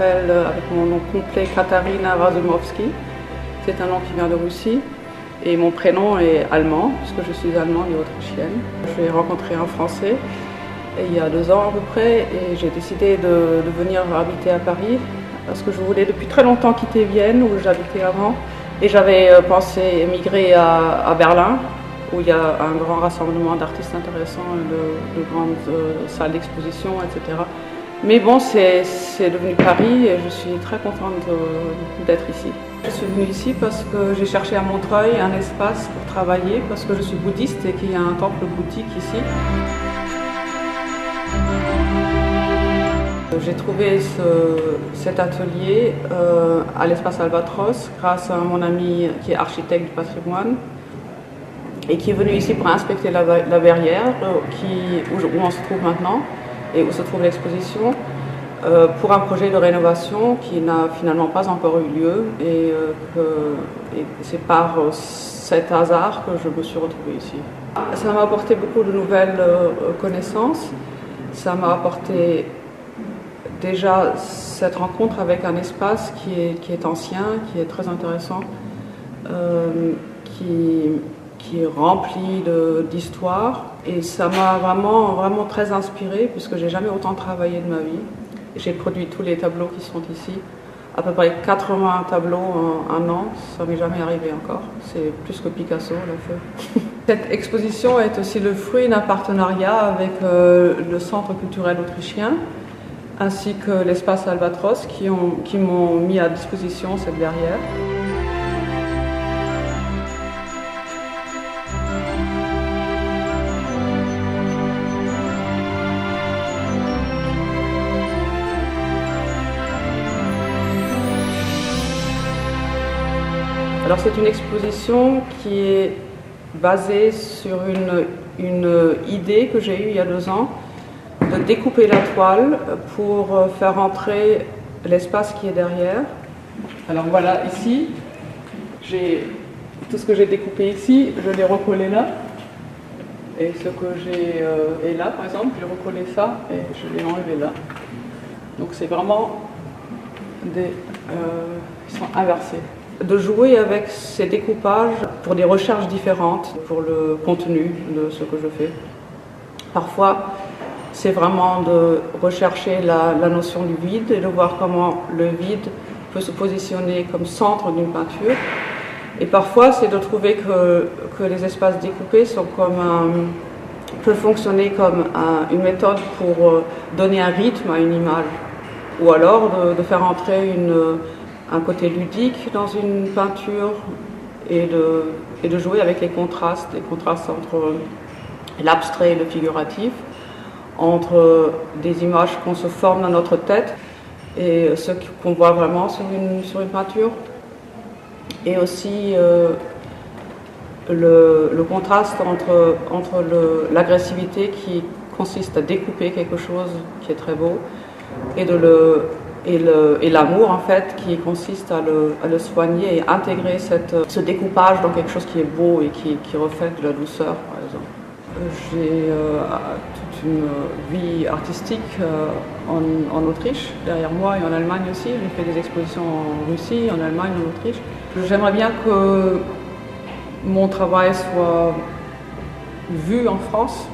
m'appelle avec mon nom complet Katarina Razumovsky. C'est un nom qui vient de Russie. Et mon prénom est allemand, puisque je suis allemande et autrichienne. J'ai rencontré un Français il y a 2 ans à peu près, et j'ai décidé de venir habiter à Paris, parce que je voulais depuis très longtemps quitter Vienne, où j'habitais avant. Et j'avais pensé émigrer à Berlin, où il y a un grand rassemblement d'artistes intéressants, de grandes salles d'exposition, etc. Mais bon, c'est devenu Paris et je suis très contente d'être ici. Je suis venue ici parce que j'ai cherché à Montreuil un espace pour travailler, parce que je suis bouddhiste et qu'il y a un temple bouddhique ici. J'ai trouvé cet atelier à l'espace Albatros grâce à mon ami qui est architecte du patrimoine et qui est venu ici pour inspecter la verrière où on se trouve maintenant et où se trouve l'exposition pour un projet de rénovation qui n'a finalement pas encore eu lieu et c'est par cet hasard que je me suis retrouvée ici. Ça m'a apporté beaucoup de nouvelles connaissances, ça m'a apporté déjà cette rencontre avec un espace qui est ancien, qui est très intéressant, qui est rempli d'histoire. Et ça m'a vraiment très inspirée, puisque j'ai jamais autant travaillé de ma vie. J'ai produit tous les tableaux qui sont ici, à peu près 80 tableaux en 1 an, ça m'est jamais arrivé encore. C'est plus que Picasso l'a fait. Cette exposition est aussi le fruit d'un partenariat avec le Centre culturel autrichien, ainsi que l'espace Albatros qui m'ont mis à disposition cette verrière. Alors c'est une exposition qui est basée sur une idée que j'ai eue il y a 2 ans, de découper la toile pour faire entrer l'espace qui est derrière. Alors voilà, ici, tout ce que j'ai découpé ici, je l'ai recollé là. Et ce que j'ai est là, par exemple, j'ai recollé ça et je l'ai enlevé là. Donc c'est vraiment ils sont inversés. De jouer avec ces découpages pour des recherches différentes, pour le contenu de ce que je fais. Parfois, c'est vraiment de rechercher la notion du vide et de voir comment le vide peut se positionner comme centre d'une peinture. Et parfois, c'est de trouver que les espaces découpés peuvent fonctionner comme une méthode pour donner un rythme à une image. Ou alors de faire entrer un côté ludique dans une peinture et de jouer avec les contrastes entre l'abstrait et le figuratif, entre des images qu'on se forme dans notre tête et ce qu'on voit vraiment sur une peinture, et aussi le contraste entre l'agressivité qui consiste à découper quelque chose qui est très beau et l'amour en fait qui consiste à le soigner et intégrer ce découpage dans quelque chose qui est beau et qui reflète de la douceur, par exemple. J'ai toute une vie artistique en Autriche derrière moi et en Allemagne aussi. J'ai fait des expositions en Russie, en Allemagne, en Autriche. J'aimerais bien que mon travail soit vu en France.